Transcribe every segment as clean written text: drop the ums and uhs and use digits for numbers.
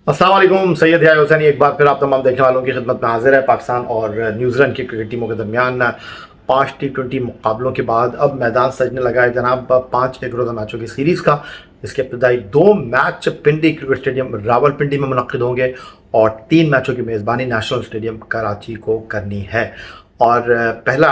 अस्सलाम वालेकुम। सैयद यार हुसैनी एक बार फिर आप तमाम देखने वालों की खिदमत में हाजिर है। पाकिस्तान और न्यूजीलैंड की क्रिकेट टीमों के दरमियान 5 T20 मुकाबलों के बाद अब मैदान सजने लगा है जनाब 5 एक रोज़ा मैचों की सीरीज़ का। इसके इब्तदाई 2 मैच पिंडी क्रिकेट स्टेडियम रावलपिंडी में मुनक्किद होंगे और 3 मैचों की मेज़बानी नेशनल स्टेडियम कराची को करनी है। और पहला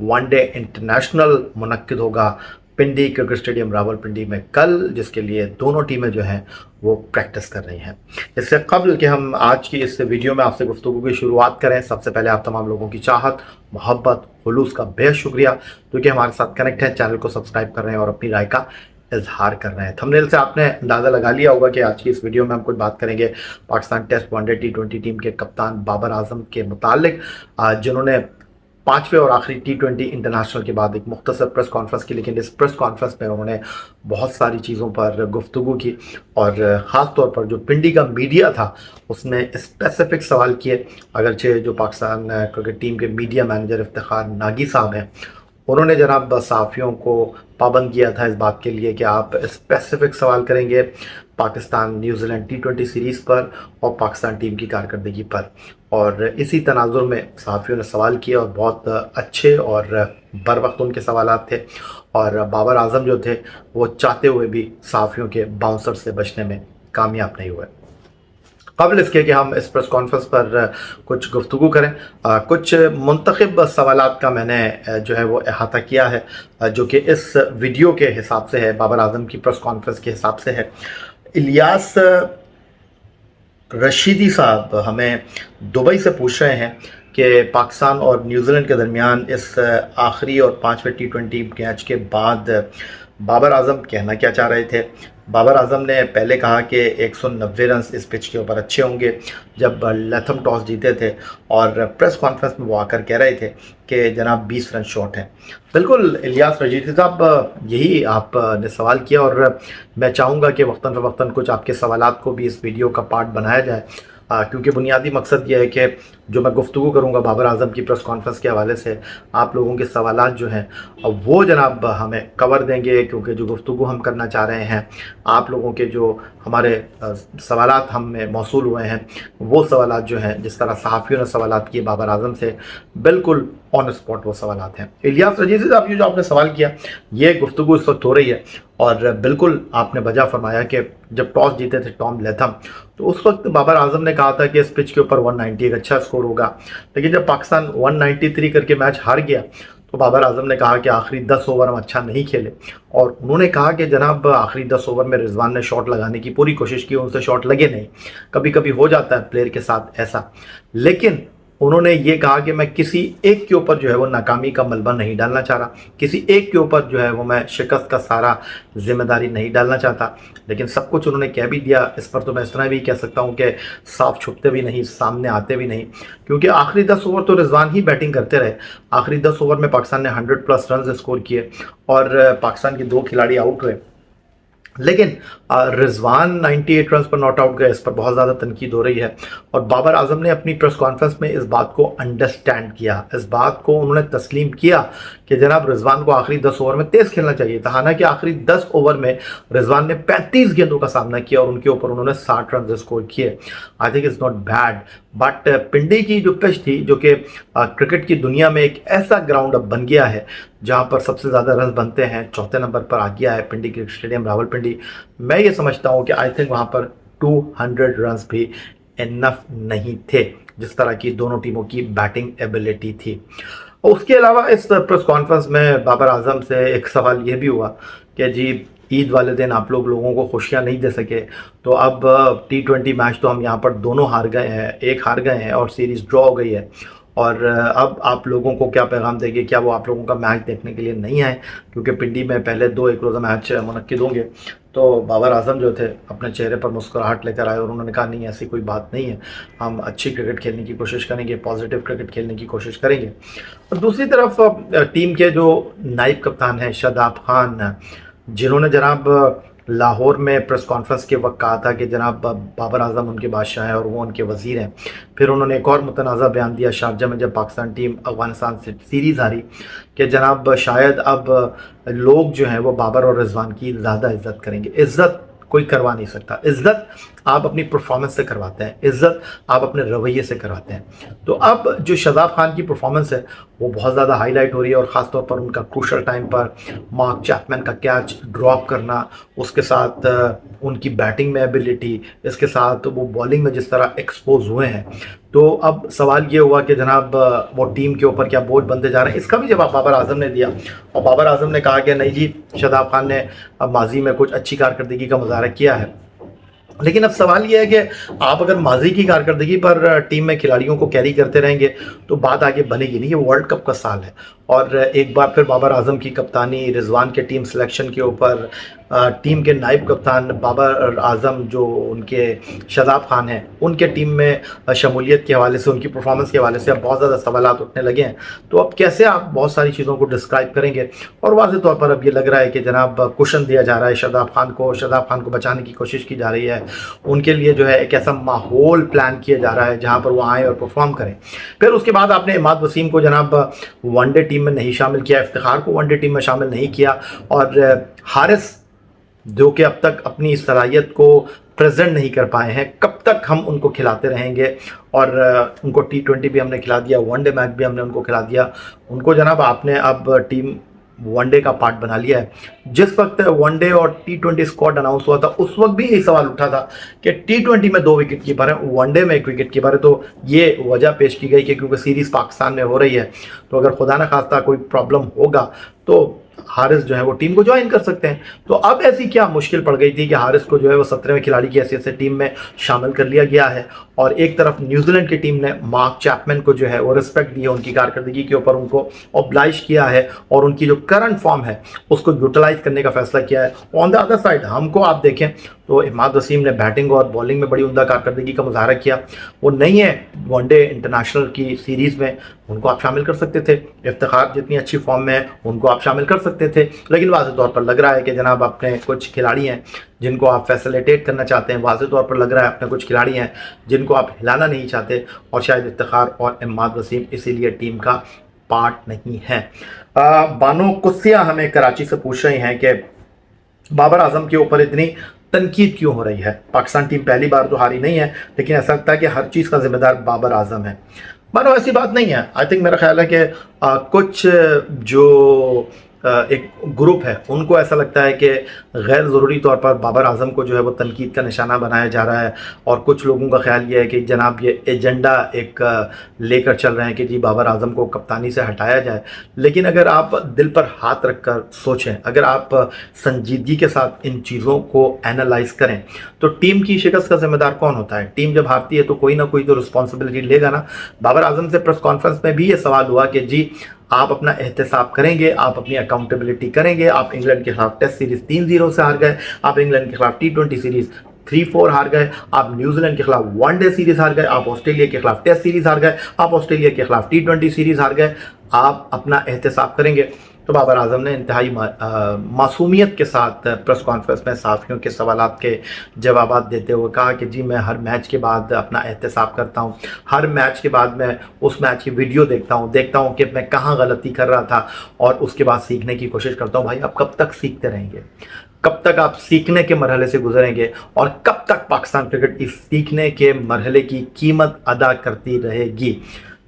वनडे इंटरनेशनल मुनक्किद होगा पिंडी क्रिकेट स्टेडियम रावलपिंडी में कल, जिसके लिए दोनों टीमें जो हैं वो प्रैक्टिस कर रही हैं। इससे कबल कि हम आज की इस वीडियो में आपसे गुफ्तगू की शुरुआत करें, सबसे पहले आप तमाम लोगों की चाहत, मोहब्बत, खुलूस का बेहद शुक्रिया क्योंकि हमारे साथ कनेक्ट हैं, चैनल को सब्सक्राइब कर रहे हैं और अपनी राय का इजहार कर रहे हैं। थंबनेल से आपने अंदाज़ा लगा लिया होगा कि आज की इस वीडियो में हम कुछ बात करेंगे Pakistan test one day T20 team के कप्तान बाबर आजम के मुतालिक, जिन्होंने 5वें और आखिरी T20 इंटरनेशनल के बाद एक मुख्तसर प्रेस कॉन्फ्रेंस की, लेकिन इस प्रेस कॉन्फ्रेंस में उन्होंने बहुत सारी चीज़ों पर गुफ्तगू की और ख़ास तौर पर जो पिंडी का मीडिया था उसने स्पेसिफिक सवाल किए। अगरचे जो पाकिस्तान क्रिकेट टीम के मीडिया मैनेजर इफ्तिखार नागी साहब हैं, उन्होंने जनाब सहाफ़ियों को पाबंद किया था इस बात के लिए कि आप स्पेसिफिक सवाल करेंगे पाकिस्तान न्यूजीलैंड T20 सीरीज़ पर और पाकिस्तान टीम की कारकर्दगी पर। और इसी तनाजुर में सहाफ़ियों ने सवाल किए और बहुत अच्छे और बर वक्त उनके सवालात थे। और बाबर आजम जो थे वो चाहते हुए भी सहाफ़ियों के बाउंसर से बचने में कामयाब नहीं हुए। कबल इसके कि हम इस प्रेस कॉन्फ्रेंस पर कुछ गुफ्तगू करें, कुछ मुंतखब सवालात का मैंने जो है वो अहाता किया है, जो कि इस वीडियो के हिसाब से है, बाबर आजम की प्रेस कॉन्फ्रेंस के हिसाब से है। इलियास रशीदी साहब हमें दुबई से पूछ रहे हैं कि पाकिस्तान और न्यूजीलैंड के दरमियान इस आखिरी और 5वें T20 मैच के बाद बाबर आजम कहना क्या चाह रहे थे। बाबर आजम ने पहले कहा कि 190 रन इस पिच के ऊपर अच्छे होंगे जब लैथम टॉस जीते थे, और प्रेस कॉन्फ्रेंस में वो आकर कह रहे थे कि जनाब 20 रन शॉर्ट हैं। बिल्कुल इलियास रशीदी साहब, यही आपने सवाल किया और मैं चाहूँगा कि वक्तन फ़वक्तन कुछ आपके सवालात को भी इस वीडियो का पार्ट बनाया जाए, क्योंकि बुनियादी मकसद ये है कि जो मैं गुफ्तगू करूँगा बाबर आजम की प्रेस कॉन्फ्रेंस के हवाले से, आप लोगों के सवालात जो हैं वो जनाब हमें कवर देंगे, क्योंकि जो गुफ्तगू हम करना चाह रहे हैं, आप लोगों के जो हमारे सवालात हमें मौसूल हुए हैं वो सवालात जो हैं, जिस तरह सहाफ़ियों ने सवालात किए बाबर आजम से, बिल्कुल ऑन स्पॉट वो सवालात हैं। इलियास रशीदी साहब, ये जो आपने सवाल किया ये गुफ्तगू इस वक्त हो रही है, और बिल्कुल आपने वजह फरमाया कि जब टॉस जीते थे टॉम लैथम, तो उस वक्त बाबर आजम ने कहा था कि इस पिच के ऊपर 190 एक अच्छा स्कोर होगा। लेकिन जब पाकिस्तान 193 करके मैच हार गया तो बाबर आजम ने कहा कि आखिरी 10 ओवर हम अच्छा नहीं खेले, और उन्होंने कहा कि जनाब आखिरी 10 ओवर में रिजवान ने शॉट लगाने की पूरी कोशिश की, उनसे शॉट लगे नहीं। कभी कभी हो जाता है प्लेयर के साथ ऐसा, लेकिन उन्होंने ये कहा कि मैं किसी एक के ऊपर जो है वो नाकामी का मलबा नहीं डालना चाह रहा, किसी एक के ऊपर जो है वो मैं शिकस्त का सारा जिम्मेदारी नहीं डालना चाहता। लेकिन सब कुछ उन्होंने कह भी दिया। इस पर तो मैं इस तरह भी कह सकता हूँ कि साफ छुपते भी नहीं, सामने आते भी नहीं, क्योंकि आखिरी 10 ओवर तो रिजवान ही बैटिंग करते रहे। आखिरी 10 ओवर में पाकिस्तान ने 100+ रन स्कोर किए और पाकिस्तान के 2 खिलाड़ी आउट हुए, लेकिन रिजवान 98 रन पर नॉट आउट गए। इस पर बहुत ज़्यादा तनकीद हो रही है, और बाबर आजम ने अपनी प्रेस कॉन्फ्रेंस में इस बात को अंडरस्टैंड किया, इस बात को उन्होंने तस्लीम किया कि जनाब रिजवान को आखिरी 10 ओवर में तेज़ खेलना चाहिए था। हालांकि आखिरी 10 ओवर में रिजवान ने 35 गेंदों का सामना किया और उनके ऊपर उन्होंने 60 रन स्कोर किए। I think it's not bad, but Pindi की जो पिच थी, जो कि क्रिकेट की दुनिया में एक ऐसा ग्राउंड अब बन गया है जहां पर सबसे ज़्यादा रन बनते हैं, चौथे नंबर पर आ गया है पिंडी क्रिकेट स्टेडियम रावलपिंडी। मैं ये समझता हूं कि आई थिंक वहां पर 200 रन भी इनफ नहीं थे, जिस तरह की दोनों टीमों की बैटिंग एबिलिटी थी। और उसके अलावा इस प्रेस कॉन्फ्रेंस में बाबर आजम से एक सवाल ये भी हुआ कि जी ईद वाले दिन आप लोगों को खुशियाँ नहीं दे सके, तो अब T20 मैच तो हम यहाँ पर दोनों हार गए हैं, एक हार गए हैं और सीरीज़ ड्रॉ हो गई है, और अब आप लोगों को क्या पैगाम देंगे? क्या वो आप लोगों का मैच देखने के लिए नहीं आए, क्योंकि पिंडी में पहले 2 एक रोज़ा मैच मुनक्किद होंगे। तो बाबर आजम जो थे अपने चेहरे पर मुस्कुराहट लेकर आए और उन्होंने कहा नहीं, ऐसी कोई बात नहीं है, हम अच्छी क्रिकेट खेलने की कोशिश करेंगे, पॉजिटिव क्रिकेट खेलने की कोशिश करेंगे। और दूसरी तरफ टीम के जो नायब कप्तान हैं शादाब खान, जिन्होंने जनाब लाहौर में प्रेस कॉन्फ्रेंस के वक्त कहा था कि जनाब बाबर आजम उनके बादशाह हैं और वो उनके वज़ीर हैं। फिर उन्होंने एक और मुतनाज़ा बयान दिया शारजा में जब पाकिस्तान टीम अफ़गानिस्तान से सीरीज़ हारी, कि जनाब शायद अब लोग जो हैं वो बाबर और रिजवान की ज़्यादा इज़्ज़त करेंगे। इज़्ज़त कोई करवा नहीं सकता, इज़्ज़त آپ اپنی پرفارمنس سے کرواتے ہیں، عزت آپ اپنے رویے سے کرواتے ہیں۔ تو اب جو شاداب خان کی پرفارمنس ہے وہ بہت زیادہ ہائی لائٹ ہو رہی ہے، اور خاص طور پر ان کا کروشل ٹائم پر مارک چیپمین کا کیچ ڈراپ کرنا، اس کے ساتھ ان کی بیٹنگ میں ایبیلٹی، اس کے ساتھ وہ بالنگ میں جس طرح ایکسپوز ہوئے ہیں۔ تو اب سوال یہ ہوا کہ جناب وہ ٹیم کے اوپر کیا بوجھ بنتے جا رہے ہیں؟ اس کا بھی جواب بابر اعظم نے دیا، اور بابر اعظم نے کہا کہ نہیں جی، شاداب خان نے ماضی میں کچھ اچھی کارکردگی کا مظاہرہ کیا ہے، لیکن اب سوال یہ ہے کہ آپ اگر ماضی کی کارکردگی پر ٹیم میں کھلاڑیوں کو کیری کرتے رہیں گے تو بات آگے بنے گی نہیں۔ یہ ورلڈ کپ کا سال ہے، اور ایک بار پھر بابر اعظم کی کپتانی، رضوان کے ٹیم سلیکشن کے اوپر ٹیم کے نائب کپتان بابر اعظم جو ان کے شاداب خان ہیں، ان کے ٹیم میں شمولیت کے حوالے سے، ان کی پرفارمنس کے حوالے سے اب بہت زیادہ سوالات اٹھنے لگے ہیں۔ تو اب کیسے آپ بہت ساری چیزوں کو ڈسکرائب کریں گے؟ اور واضح طور پر اب یہ لگ رہا ہے کہ جناب کوشن دیا جا رہا ہے شاداب خان کو بچانے کی کوشش کی جا رہی ہے، ان کے لیے جو ہے ایک ایسا ماحول پلان کیا جا رہا ہے جہاں پر وہ آئیں اور پرفارم کریں۔ پھر اس کے بعد آپ نے عماد وسیم کو جناب ون ڈے ٹیم میں نہیں شامل کیا، افتخار کو ون ڈے ٹیم میں شامل نہیں کیا، اور حارث جو کہ اب تک اپنی صلاحیت کو پریزنٹ نہیں کر پائے ہیں، کب تک ہم ان کو کھلاتے رہیں گے؟ اور ان کو T20 بھی ہم نے کھلا دیا، ون ڈے میچ بھی ہم نے ان کو کھلا دیا، ان کو جناب آپ نے اب ٹیم ون ڈے کا پارٹ بنا لیا ہے۔ جس وقت ون ڈے اور T20 اسکواڈ اناؤنس ہوا تھا اس وقت بھی یہی سوال اٹھا تھا کہ T20 میں 2 وکٹ کیپر ہیں، ون ڈے میں 1 وکٹ کیپر ہے۔ تو یہ وجہ پیش کی گئی کہ کیونکہ سیریز پاکستان میں ہو رہی ہے، تو اگر خدا نہ خواستہ کوئی پرابلم ہوگا تو حارث جو ہے وہ ٹیم کو جوائن کر سکتے ہیں۔ تو اب ایسی کیا مشکل پڑ گئی تھی کہ حارث کو جو ہے وہ 17ویں کھلاڑی کی حیثیت سے ٹیم میں شامل کر لیا گیا ہے، اور ایک طرف نیوزی لینڈ کی ٹیم نے مارک چیپمین کو جو ہے وہ رسپیکٹ دی ہے، ان کی کارکردگی کے اوپر ان کو اوبلائش کیا ہے، اور ان کی جو کرنٹ فارم ہے اس کو یوٹیلائز کرنے کا فیصلہ کیا ہے۔ آن دا ادر سائڈ ہم کو آپ دیکھیں تو عماد وسیم نے بیٹنگ اور بالنگ میں بڑی عمدہ کارکردگی کا مظاہرہ کیا، وہ نہیں ہے ون ڈے انٹرنیشنل کی سیریز میں، ان کو آپ شامل کر سکتے تھے۔ افتخار جتنی اچھی فارم میں ہے ان کو آپ شامل کر سکتے تھے، لیکن واضح طور پر لگ رہا ہے کہ جناب اپنے کچھ کھلاڑی ہیں جن کو آپ فیسیلیٹیٹ کرنا چاہتے ہیں، واضح طور پر لگ رہا ہے اپنے کچھ کھلاڑی ہیں جن کو آپ ہلانا نہیں چاہتے، اور شاید افتخار اور عماد وسیم اسی لیے ٹیم کا پارٹ نہیں ہے۔ بانو قدسیہ ہمیں کراچی سے پوچھ رہی ہیں کہ بابر اعظم کے اوپر اتنی تنقید کیوں ہو رہی ہے؟ پاکستان ٹیم پہلی بار تو ہاری نہیں ہے، لیکن ایسا لگتا ہے کہ ہر چیز کا ذمہ دار بابر اعظم ہے۔ مانو ایسی بات نہیں ہے۔ آئی تھنک میرا خیال ہے کہ کچھ جو ایک گروپ ہے ان کو ایسا لگتا ہے کہ غیر ضروری طور پر بابر اعظم کو جو ہے وہ تنقید کا نشانہ بنایا جا رہا ہے، اور کچھ لوگوں کا خیال یہ ہے کہ جناب یہ ایجنڈا ایک لے کر چل رہے ہیں کہ جی بابر اعظم کو کپتانی سے ہٹایا جائے۔ لیکن اگر آپ دل پر ہاتھ رکھ کر سوچیں، اگر آپ سنجیدگی کے ساتھ ان چیزوں کو اینالائز کریں تو ٹیم کی شکست کا ذمہ دار کون ہوتا ہے؟ ٹیم جب ہارتی ہے تو کوئی نہ کوئی تو رسپانسبلٹی لے گا نا۔ بابر اعظم سے پریس کانفرنس میں بھی یہ سوال ہوا کہ جی آپ اپنا احتساب کریں گے، آپ اپنی اکاؤنٹیبلٹی کریں گے۔ آپ انگلینڈ کے خلاف ٹیسٹ سیریز 3-0 سے ہار گئے، آپ انگلینڈ کے خلاف T20 سیریز 3-4 ہار گئے، آپ نیوزی لینڈ کے خلاف ون ڈے سیریز ہار گئے، آپ آسٹریلیا کے خلاف ٹیسٹ سیریز ہار گئے، آپ آسٹریلیا کے خلاف T20 سیریز ہار گئے۔ آپ اپنا احتساب کریں گے؟ تو بابر اعظم نے انتہائی معصومیت کے ساتھ پریس کانفرنس میں صحافیوں کے سوالات کے جوابات دیتے ہوئے کہا کہ جی میں ہر میچ کے بعد اپنا احتساب کرتا ہوں، ہر میچ کے بعد میں اس میچ کی ویڈیو دیکھتا ہوں کہ میں کہاں غلطی کر رہا تھا، اور اس کے بعد سیکھنے کی کوشش کرتا ہوں۔ بھائی آپ کب تک سیکھتے رہیں گے؟ کب تک آپ سیکھنے کے مرحلے سے گزریں گے؟ اور کب تک پاکستان کرکٹ اس سیکھنے کے مرحلے کی قیمت ادا کرتی رہے گی؟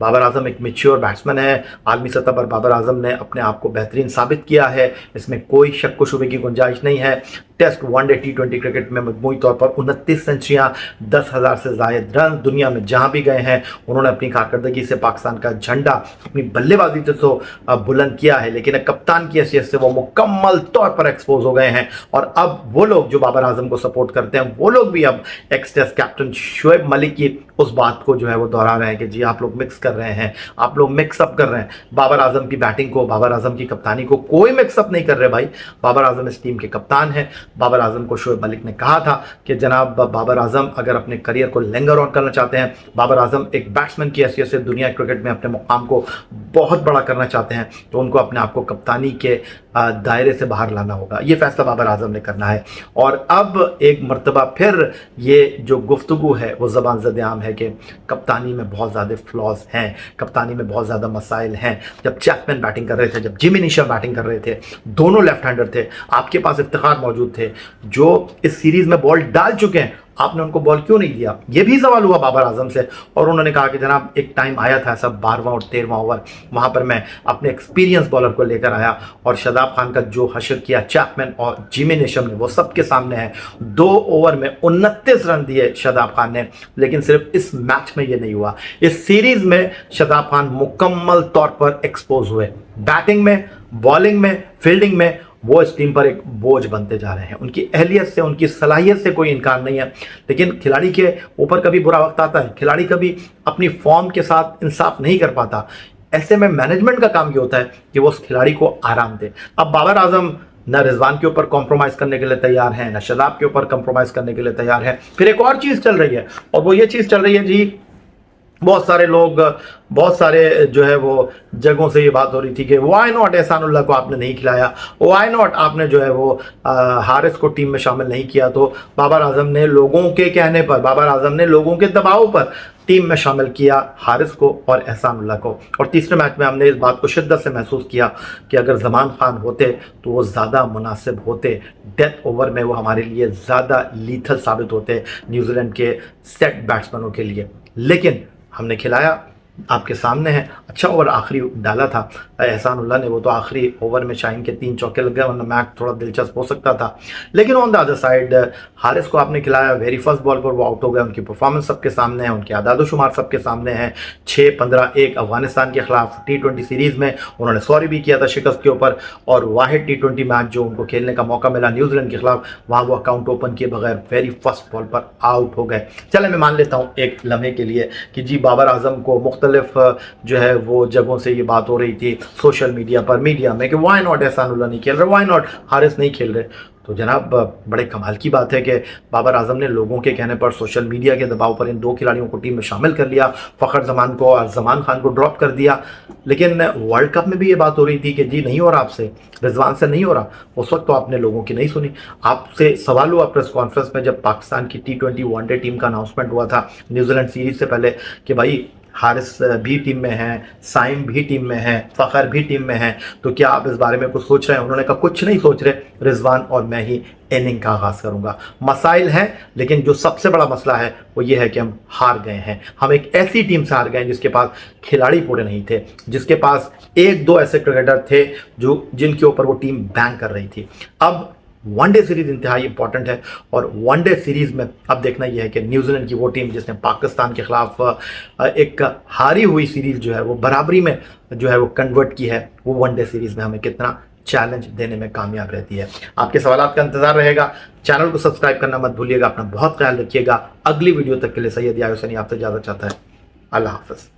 بابر اعظم ایک میچور بیٹسمین ہے، عالمی سطح پر بابر اعظم نے اپنے آپ کو بہترین ثابت کیا ہے، اس میں کوئی شک و شبے کی گنجائش نہیں ہے۔ Test one day T20 cricket میں مجموعی طور پر 29 سنچریاں، 10,000 سے زائد رن، دنیا میں جہاں بھی گئے ہیں انہوں نے اپنی کارکردگی سے پاکستان کا جھنڈا اپنی بلے بازی سے تو بلند کیا ہے، لیکن ایک کپتان کی حیثیت سے وہ مکمل طور پر ایکسپوز ہو گئے ہیں۔ اور اب وہ لوگ جو بابر اعظم کو سپورٹ کرتے ہیں وہ لوگ بھی اب x test captain Shoaib Malik کی اس بات کو جو ہے وہ دہرا رہے ہیں کہ جی آپ لوگ مکس کر رہے ہیں، آپ لوگ مکس اپ کر رہے ہیں۔ بابر اعظم کی بیٹنگ کو، بابر اعظم کی کپتانی کو کوئی مکس اپ نہیں کر رہے۔ بھائی بابر اعظم اس ٹیم کے کپتان ہیں۔ بابر اعظم کو شعیب ملک نے کہا تھا کہ جناب بابر اعظم اگر اپنے کریئر کو لنگر آن کرنا چاہتے ہیں، بابر اعظم ایک بیٹسمین کی حیثیت سے دنیا کرکٹ میں اپنے مقام کو بہت بڑا کرنا چاہتے ہیں، تو ان کو اپنے آپ کو کپتانی کے دائرے سے باہر لانا ہوگا۔ یہ فیصلہ بابر اعظم نے کرنا ہے۔ اور اب ایک مرتبہ پھر یہ جو گفتگو ہے وہ زبان زد عام ہے کہ کپتانی میں بہت زیادہ فلاز ہیں، کپتانی میں بہت زیادہ مسائل ہیں۔ جب چیپمین بیٹنگ کر رہے تھے، جب جیمی نیشم بیٹنگ کر رہے تھے، دونوں لیفٹ ہینڈر تھے، آپ کے پاس افتخار موجود تھے، थे जो इस सीरीज़ में बॉल डाल चुके हैं, आपने उनको बॉल क्यों नहीं दिया? ये भी सवाल हुआ बाबर आजम से, और उन्होंने कहा कि जनाब एक टाइम आया था ऐसा 12वां और 13वां ओवर, वहाँ पर मैं अपने एक्सपीरियंस बॉलर को लेकर आया और शादाब खान का जो हशर किया चैपमैन और जिमी नेशम ने वो सबके सामने है। 2 ओवर में 29 रन दिए शादाब खान ने, लेकिन सिर्फ इस मैच में ये नहीं हुआ, इस सीरीज़ में शादाब खान मुकम्मल तौर पर एक्सपोज हुए। बैटिंग में, बॉलिंग में, फील्डिंग में वो इस टीम पर एक बोझ बनते जा रहे हैं। उनकी अहलियत से, उनकी सलाहियत से कोई इनकार नहीं है, लेकिन खिलाड़ी के ऊपर कभी बुरा वक्त आता है, खिलाड़ी कभी अपनी फॉर्म के साथ इंसाफ नहीं कर पाता। ऐसे में मैनेजमेंट का काम ये होता है कि वो उस खिलाड़ी को आराम दे। अब बाबर आजम न रिजवान के ऊपर कॉम्प्रोमाइज़ करने के लिए तैयार हैं, न शादाब के ऊपर कॉम्प्रोमाइज़ करने के लिए तैयार है। फिर एक और चीज़ चल रही है, और वो ये चीज़ चल रही है जी, बहुत सारे लोग, बहुत सारे जो है वो जगहों से ये बात हो रही थी कि वाई नॉट एहसानुल्लाह को आपने नहीं खिलाया, वाई नॉट आपने जो है वो हारिस को टीम में शामिल नहीं किया। तो बाबर आजम ने लोगों के कहने पर, बाबर आजम ने लोगों के दबाव पर टीम में शामिल किया हारिस को और एहसानुल्लाह को। और तीसरे मैच में हमने इस बात को शिद्दत से महसूस किया कि अगर ज़मान खान होते तो वो ज़्यादा मुनासिब होते, डेथ ओवर में वो हमारे लिए ज़्यादा लीथल साबित होते न्यूजीलैंड के सेट बैट्समैनों के लिए। लेकिन हमने खिलाया, आपके सामने है। अच्छा ओवर आखिरी डाला था एहसानुल्लाह ने, वो तो आखिरी ओवर में शाहीन के 3 चौके लग गए, वरना मैच थोड़ा दिलचस्प हो सकता था। लेकिन on the other side Haris को आपने खिलाया, वेरी फर्स्ट बॉल पर वो आउट हो गए। उनकी परफॉर्मेंस सबके सामने है, उनके आदाद शुमार सबके सामने हैं। 6-15-1 अफगानिस्तान के खिलाफ T20 सीरीज़ में उन्होंने सॉरी भी किया था शिकस्त के ऊपर, और वाहिद T20 मैच जो उनको खेलने का मौका मिला न्यूजीलैंड के खिलाफ, वहाँ वो अकाउंट ओपन किए बगैर वेरी फर्स्ट बॉल पर आउट हो गए। चले मैं मान लेता हूँ एक लम्हे के लिए कि जी बाबर आजम को मुख्तलिफ जो है वो जगहों से ये बात हो रही थी सोशल मीडिया पर, मीडिया में, कि वाई नॉट एहसानुल्लाह नहीं खेल रहे, वाई नॉट हारिस नहीं खेल रहे। तो जनाब बड़े कमाल की बात है कि बाबर आजम ने लोगों के कहने पर, सोशल मीडिया के दबाव पर इन 2 खिलाड़ियों को टीम में शामिल कर लिया, फ़खर जमान को और ज़मान खान को ड्रॉप कर दिया। लेकिन वर्ल्ड कप में भी ये बात हो रही थी कि जी नहीं हो रहा आपसे, रिजवान से नहीं हो रहा। उस वक्त तो आपने लोगों की नहीं सुनी। आपसे सवाल हुआ प्रेस कॉन्फ्रेंस में जब पाकिस्तान की T20 वनडे टीम का अनाउंसमेंट हुआ था न्यूजीलैंड सीरीज़ से पहले कि भाई हारिस भी टीम में है, साइम भी टीम में है, फ़खर भी टीम में है, तो क्या आप इस बारे में कुछ सोच रहे हैं? उन्होंने कहा कुछ नहीं सोच रहे, रिजवान और मैं ही इनिंग का आगाज़ करूंगा। मसाइल हैं, लेकिन जो सबसे बड़ा मसला है वो ये है कि हम हार गए हैं। हम एक ऐसी टीम से हार गए हैं जिसके पास खिलाड़ी पूरे नहीं थे, जिसके पास 1-2 ऐसे क्रिकेटर थे जो जिनके ऊपर वो टीम बैंक कर रही थी। अब वनडे सीरीज़ इंतहाई इंपॉर्टेंट है, और वनडे सीरीज़ में अब देखना यह है कि न्यूजीलैंड की वो टीम जिसने पाकिस्तान के ख़िलाफ़ एक हारी हुई सीरीज़ जो है वो बराबरी में जो है वो कन्वर्ट की है, वो वनडे सीरीज़ में हमें कितना चैलेंज देने में कामयाब रहती है। आपके सवालात का इंतज़ार रहेगा। चैनल को सब्सक्राइब करना मत भूलिएगा। अपना बहुत ख्याल रखिएगा। अगली वीडियो तक के लिए सैयद यार हुसैनी आपसे इजाज़त चाहता है। अल्लाह हाफ़िज़।